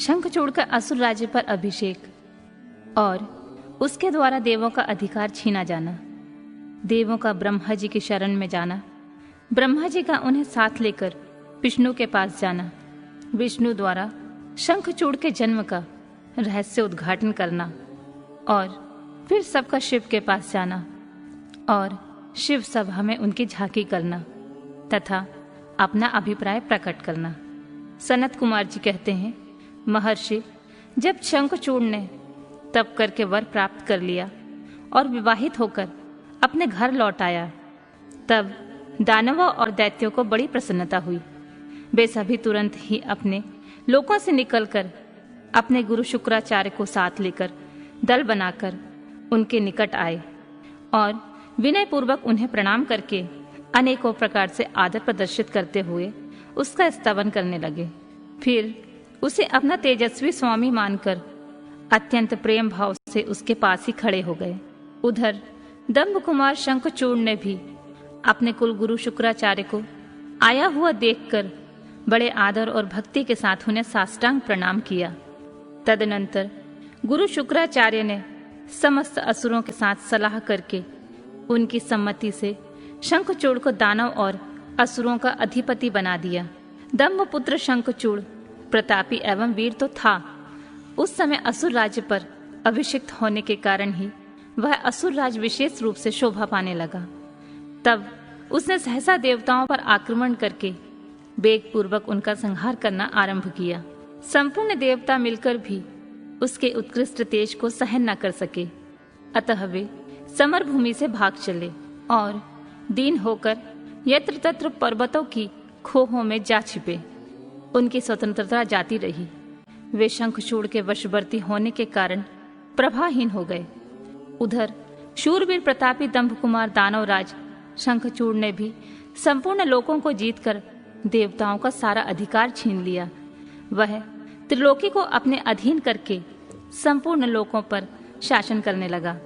शंखचूड़ का असुर राज्य पर अभिषेक और उसके द्वारा देवों का अधिकार छीना जाना, देवों का ब्रह्मा जी की शरण में जाना, ब्रह्मा जी का उन्हें साथ लेकर विष्णु के पास जाना, विष्णु द्वारा शंखचूड़ के जन्म का रहस्य उद्घाटन करना और फिर सबका शिव के पास जाना और शिव सभा में उनकी झांकी करना तथा अपना अभिप्राय प्रकट करना। सनत कुमार जी कहते हैं, महर्षि, जब शंखचूड़ ने तप करके वर प्राप्त कर लिया और विवाहित होकर अपने घर लौट आया, तब दानवों और दैत्यों को बड़ी प्रसन्नता हुई। वे सभी तुरंत ही अपने लोकों से निकलकर अपने गुरु शुक्राचार्य को साथ लेकर दल बनाकर उनके निकट आए और विनय पूर्वक उन्हें प्रणाम करके अनेकों प्रकार से आदर प्रदर्शित करते हुए उसका स्तवन करने लगे। फिर उसे अपना तेजस्वी स्वामी मानकर अत्यंत प्रेम भाव से उसके पास ही खड़े हो गए। उधर दंभ कुमार शंखचूड़ ने भी अपने कुल गुरु शुक्राचार्य को आया हुआ देखकर बड़े आदर और भक्ति के साथ उन्हें साष्टांग प्रणाम किया। तदनंतर गुरु शुक्राचार्य ने समस्त असुरों के साथ सलाह करके उनकी सम्मति से शंखचूड़ को दानव और असुरों का अधिपति बना दिया। दंभ पुत्र शंखचूड़ प्रतापी एवं वीर तो था, उस समय असुर राज्य पर अभिषिक्त होने के कारण ही वह असुर राज विशेष रूप से शोभा पाने लगा। तब उसने सहसा देवताओं पर आक्रमण करके वेग पूर्वक उनका संहार करना आरंभ किया। संपूर्ण देवता मिलकर भी उसके उत्कृष्ट तेज को सहन न कर सके, अतः वे समर भूमि से भाग चले और दीन होकर यत्र तत्र पर्वतों की खोहों में जा छिपे। उनकी स्वतंत्रता जाती रही। वे शंखचूड़ के वशवर्ती होने के कारण प्रभाहीन हो गए। उधर शूरवीर प्रतापी दंभ कुमार दानवराज शंखचूड़ ने भी संपूर्ण लोकों को जीतकर देवताओं का सारा अधिकार छीन लिया। वह त्रिलोकी को अपने अधीन करके संपूर्ण लोकों पर शासन करने लगा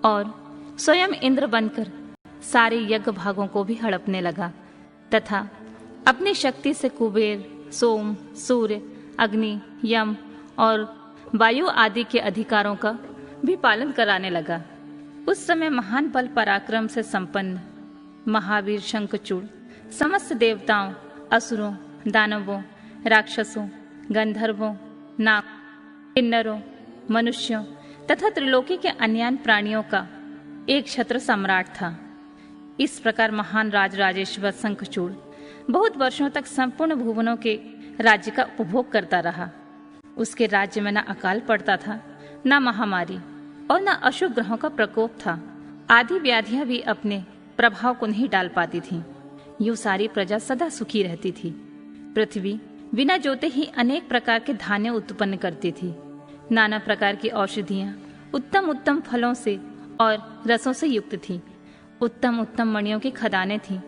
और स्वयं इंद्र बनकर सारे यज्ञ भागों को भी हड़पने लगा तथा अपनी शक्ति से कुबेर, सोम, सूर्य, अग्नि, यम और वायु आदि के अधिकारों का भी पालन कराने लगा। उस समय महान बल पराक्रम से संपन्न महावीर शंखचूड़ समस्त देवताओं, असुरों, दानवों, राक्षसों, गंधर्वों, नाग, किन्नरों, मनुष्यों तथा त्रिलोकी के अन्य प्राणियों का एक छत्र सम्राट था। इस प्रकार महान राजराजेश्वर शंखचूड़ बहुत वर्षों तक संपूर्ण भुवनों के राज्य का उपभोग करता रहा। उसके राज्य में न अकाल पड़ता था, न महामारी और न अशुभ ग्रहों का प्रकोप था। आदि व्याधियां भी अपने प्रभाव को नहीं डाल पाती थीं। यूं सारी प्रजा सदा सुखी रहती थी। पृथ्वी बिना जोते ही अनेक प्रकार के धान्य उत्पन्न करती थी। नाना प्रकार की औषधियां उत्तम उत्तम फलों से और रसों से युक्त थी। उत्तम उत्तम मणियों की खदानें थीं।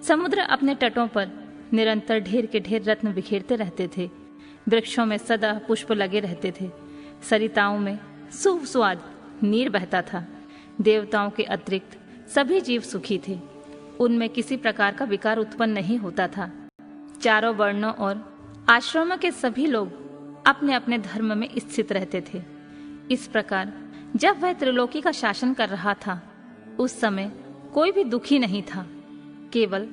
समुद्र अपने तटों पर निरंतर ढेर के ढेर रत्न बिखेरते रहते थे। वृक्षों में सदा पुष्प लगे रहते थे। सरिताओं में सुस्वाद नीर बहता था। देवताओं के अतिरिक्त सभी जीव सुखी थे। उनमें किसी प्रकार का विकार उत्पन्न नहीं होता था। चारों वर्णों और आश्रमों के सभी लोग अपने अपने धर्म में स्थित रहते थे। इस प्रकार जब वह त्रिलोकी का शासन कर रहा था, उस समय कोई भी दुखी नहीं था। केवल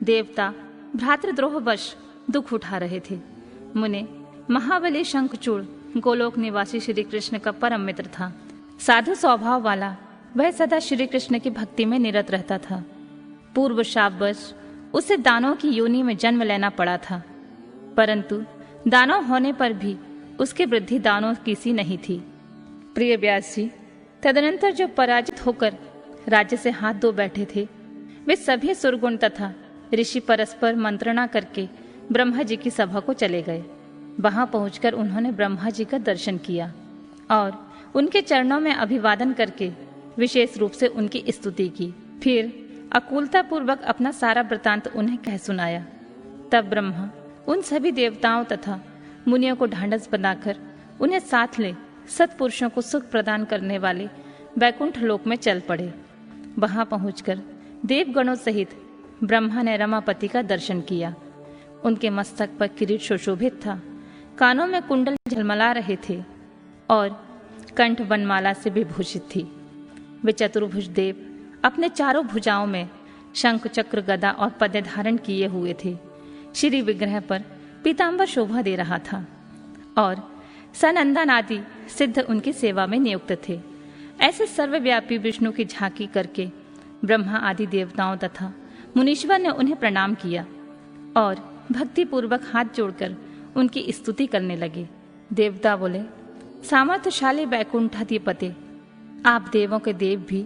देवता भ्रातृद्रोहवश दुख उठा रहे थे। मुने महाबली शंखचूड़ गोलोक निवासी श्री कृष्ण का परम मित्र था। साधु स्वभाव वाला वह सदा श्री कृष्ण की भक्ति में निरत रहता था। पूर्व शापवश उसे दानों की योनि में जन्म लेना पड़ा था, परंतु दानव होने पर भी उसकी वृद्धि दानों की सी नहीं थी। प्रिय व्यास जी, तदनंतर जो पराजित होकर राज्य से हाथ धो बैठे थे, वे सभी सुरगुण तथा ऋषि परस्पर मंत्रणा करके ब्रह्मा जी की सभा को चले गए। वहां पहुंचकर उन्होंने ब्रह्मा जी का दर्शन किया और उनके चरणों में अभिवादन करके विशेष रूप से उनकी स्तुति की। फिर अकुलता पूर्वक अपना सारा वृतांत उन्हें कह सुनाया। तब ब्रह्मा उन सभी देवताओं तथा मुनियों को ढांढस बनाकर उन्हें साथ ले सत्पुरुषों को सुख प्रदान करने वाले वैकुंठ लोक में चल पड़े। वहां पहुंचकर देवगणों सहित ब्रह्मा ने रमापति का दर्शन किया। उनके मस्तक पर किरीट सुशोभित था। कानों में कुंडल झलमला रहे थे और कंठ वनमाला से विभूषित थी। वे चतुर्भुज देव अपने चारों भुजाओं में शंख, चक्र, गदा और पद्य धारण किए हुए थे। श्री विग्रह पर पीतांबर शोभा दे रहा था और सनंदन आदि सिद्ध उनकी सेवा में नियुक्त थे। ऐसे सर्वव्यापी विष्णु की झांकी करके ब्रह्मा आदि देवताओं तथा मुनीश्वर ने उन्हें प्रणाम किया और भक्ति पूर्वक हाथ जोड़कर उनकी स्तुति करने लगे। देवता बोले, सामर्थ्यशाली वैकुंठाधिपते, आप देवों के देव भी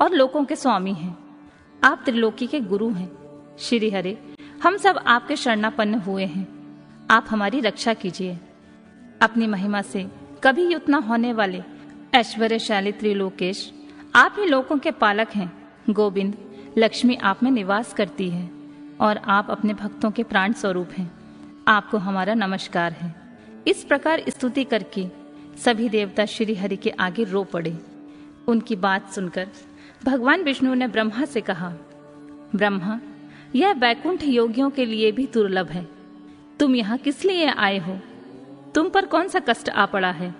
और लोकों के स्वामी हैं। आप त्रिलोकी के गुरु हैं। श्री हरे, हम सब आपके शरणापन्न हुए हैं। आप हमारी रक्षा कीजिए। अपनी महिमा से कभी युक्त न होने वाले ऐश्वर्यशाली त्रिलोकेश, आप ही लोकों के पालक हैं। गोविंद, लक्ष्मी आप में निवास करती है और आप अपने भक्तों के प्राण स्वरूप हैं। आपको हमारा नमस्कार है। इस प्रकार स्तुति करके सभी देवता श्री हरि के आगे रो पड़े। उनकी बात सुनकर भगवान विष्णु ने ब्रह्मा से कहा, ब्रह्मा, यह वैकुंठ योगियों के लिए भी दुर्लभ है। तुम यहाँ किस लिए आए हो? तुम पर कौन सा कष्ट आ पड़ा है?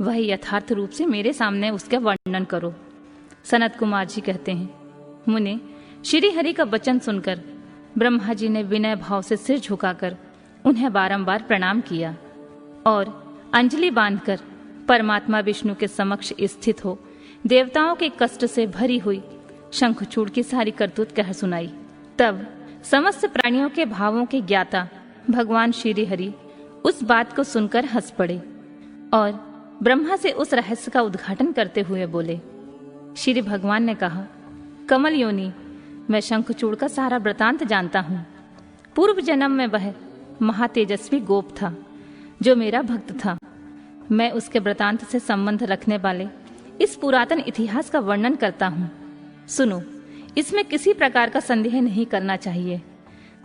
वह यथार्थ रूप से मेरे सामने उसका वर्णन करो। सनत कुमार जी कहते हैं, मुने, श्री हरि का वचन सुनकर ब्रह्मा जी ने विनय भाव से सिर झुकाकर उन्हें बारंबार प्रणाम किया और अंजलि बांधकर परमात्मा विष्णु के समक्ष स्थित हो देवताओं के कष्ट से भरी हुई शंखचूड़ की सारी करतूत कह सुनाई। तब समस्त प्राणियों के भावों के ज्ञाता भगवान श्री हरि उस बात को सुनकर हंस पड़े और ब्रह्मा से उस रहस्य का उद्घाटन करते हुए बोले। श्री भगवान ने कहा, कमल योनि, मैं शंखचूड़ का सारा वृतांत जानता हूँ। पूर्व जन्म में वह महातेजस्वी गोप था जो मेरा भक्त था। मैं उसके वृतांत से संबंध रखने वाले इस पुरातन इतिहास का वर्णन करता हूँ। सुनो, इसमें किसी प्रकार का संदेह नहीं करना चाहिए।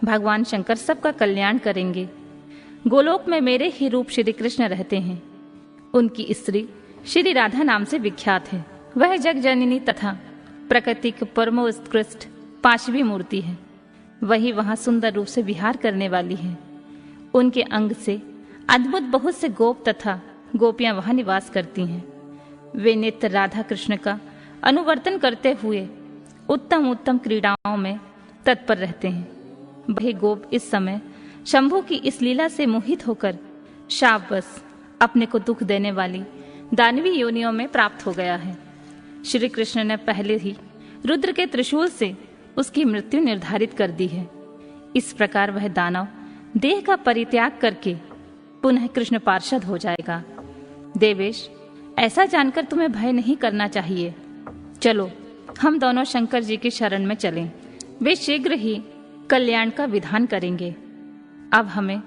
भगवान शंकर सबका कल्याण करेंगे। गोलोक में मेरे ही रूप श्री कृष्ण रहते हैं। उनकी स्त्री श्री राधा नाम से विख्यात है। वह जग जननी तथा प्रकृति की परमोत्कृष्ट पांचवी मूर्ति है। वही वहां सुंदर रूप से विहार करने वाली है। उनके अंग से अद्भुत बहुत से गोप तथा गोपियां वहां निवास करती हैं। वे नित्य राधा कृष्ण का अनुवर्तन करते हुए उत्तम उत्तम क्रीड़ाओं में तत्पर रहते हैं। वही गोप इस समय शंभु की इस लीला से मोहित होकर शापवश अपने को दुख देने वाली दानवी योनियों में प्राप्त हो गया है। श्री कृष्ण ने पहले ही रुद्र के त्रिशूल से उसकी मृत्यु निर्धारित कर दी है। इस प्रकार वह दानव देह का परित्याग करके पुनः कृष्ण पार्षद हो जाएगा। देवेश, ऐसा जानकर तुम्हें भय नहीं करना चाहिए। चलो, हम दोनों शंकर जी की शरण में चलें। वे शीघ्र ही कल्याण का विधान करेंगे। अब हमें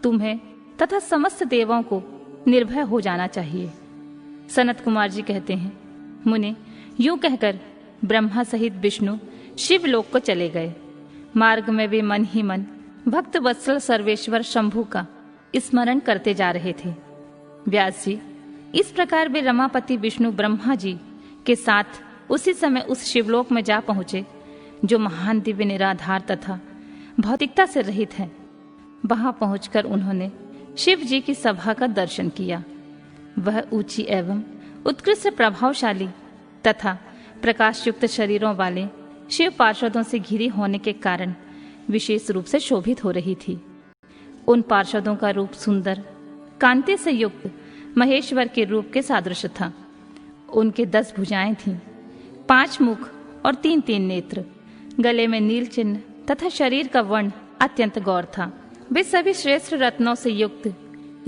तुम्हें तथा समस्त देवों को निर्भय हो जाना चाहिए। सनत कुमार जी कहते हैं, मुने, यूं कहकर ब्रह्मा सहित विष्णु शिवलोक को चले गए। मार्ग में वे मन ही मन भक्त वत्सल सर्वेश्वर शंभु का स्मरण करते जा रहे थे। व्यास जी, इस प्रकार वे रमापति विष्णु ब्रह्मा जी के साथ उसी समय उस शिवलोक में जा पहुंचे जो महान दिव्य निराधार तथा भौतिकता से रहित है। वहां पहुंचकर उन्होंने शिव जी की सभा का दर्शन किया। वह ऊंची एवं उत्कृष्ट प्रभावशाली तथा प्रकाशयुक्त शरीरों वाले शिव पार्षदों से घिरी होने के कारण विशेष रूप से शोभित हो रही थी। उन पार्षदों का रूप सुंदर कांति से युक्त महेश्वर के रूप के सादृश था। उनके 10 भुजाएं थीं, 5 मुख और 3 नेत्र। गले में नील चिन्ह तथा शरीर का वर्ण अत्यंत गौर था। वे सभी श्रेष्ठ रत्नों से युक्त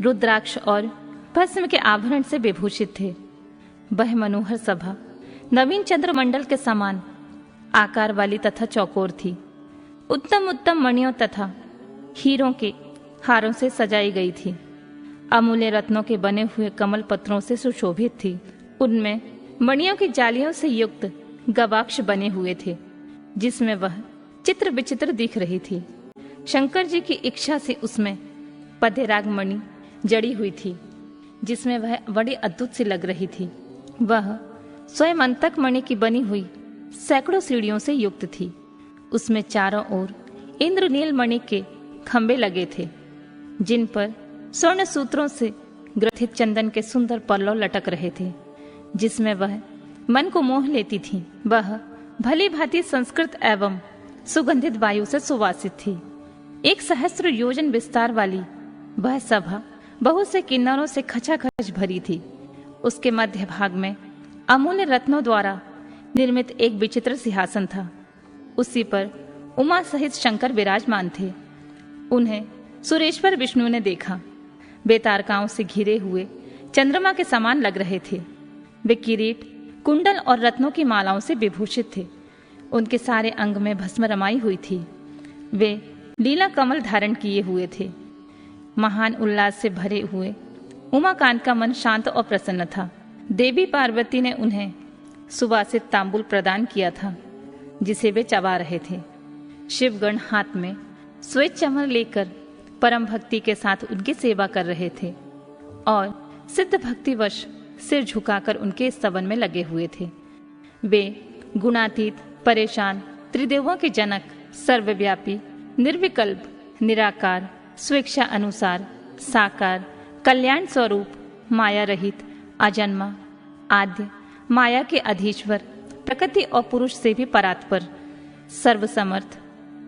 रुद्राक्ष और भस्म के आभरण से विभूषित थे। वह मनोहर सभा नवीन चंद्रमंडल के समान आकार वाली तथा चौकोर थी। उत्तम उत्तम मणियों तथा हीरों के हारों से सजाई गई थी। अमूल्य रत्नों के बने हुए कमल पत्रों से सुशोभित थी। उनमें मणियों की जालियों से युक्त गवाक्ष बने हुए थे, जिसमें वह चित्र विचित्र दिख रही थी। शंकर जी की इच्छा से उसमें पद्यराग मणि जड़ी हुई थी, जिसमें वह बड़ी अद्भुत सी लग रही थी। वह स्वयं अंतक मणि की बनी हुई सैकड़ों सीढ़ियों से युक्त थी। उसमें चारों ओर इंद्रनील मणि के खंभे लगे थे, जिन पर स्वर्ण सूत्रों से ग्रथित चंदन के सुंदर पल्लव लटक रहे थे, जिसमें वह मन को मोह लेती थी। वह भली भांति संस्कृत एवं सुगंधित वायु से सुवासित थी। 1,000 योजन विस्तार वाली वह सभा बहुत से किन्नरों से खचाखच भरी थी। उसके मध्य भाग में अमूल्य रत्नों द्वारा निर्मित एक विचित्र सिंहासन था। उसी पर उमा सहित शंकर विराजमान थे। उन्हें सुरेश्वर विष्णु ने देखा। वे तारकाओं से घिरे हुए चंद्रमा के समान लग रहे थे। वे किरीट, कुंडल और रत्नों की मालाओं से विभूषित थे। उनके सारे अंग में भस्म रमाई हुई थी। वे लीला कमल धारण किए हुए थे। महान उल्लास से भरे हुए उमाकांत का मन शांत और प्रसन्न था। देवी पार्वती ने उन्हें सुवासित तांबुल प्रदान किया था, जिसे वे चबा रहे थे। शिवगण हाथ में श्वेत चमर लेकर परम भक्ति के साथ उनकी सेवा कर रहे थे और सिद्ध भक्तिवश सिर झुकाकर उनके स्तवन में लगे हुए थे। वे गुणातीत, परेशान, त्रिदेवों के जनक, सर्वव्यापी, निर्विकल्प, निराकार, स्वेच्छा अनुसार, साकार, कल्याण स्वरूप, माया रहित, अजन्मा, आद्य, माया के अधीश्वर, प्रकृति और पुरुष से भी परात्पर, सर्वसमर्थ,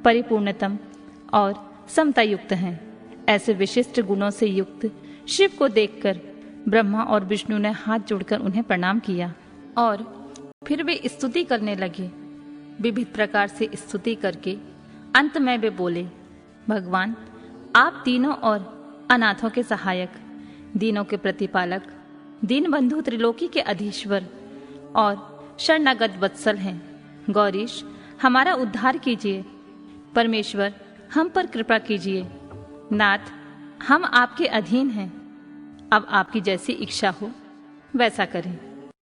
परिपूर्णतम और समता युक्त हैं। ऐसे विशिष्ट गुणों से युक्त शिव को देखकर ब्रह्मा और विष्णु ने हाथ जोड़कर उन्हें प्रणाम किया और फिर वे स्तुति करने लगे। विविध प्रकार से स्तुति करके अंत में वे बोले, भगवान, आप तीनों और अनाथों के सहायक, दीनों के प्रतिपालक, दीनबंधु, त्रिलोकी के अधीश्वर और शरणागत वत्सल हैं। गौरीश, हमारा उद्धार कीजिए। परमेश्वर, हम पर कृपा कीजिए। नाथ, हम आपके अधीन हैं। अब आपकी जैसी इच्छा हो वैसा करें।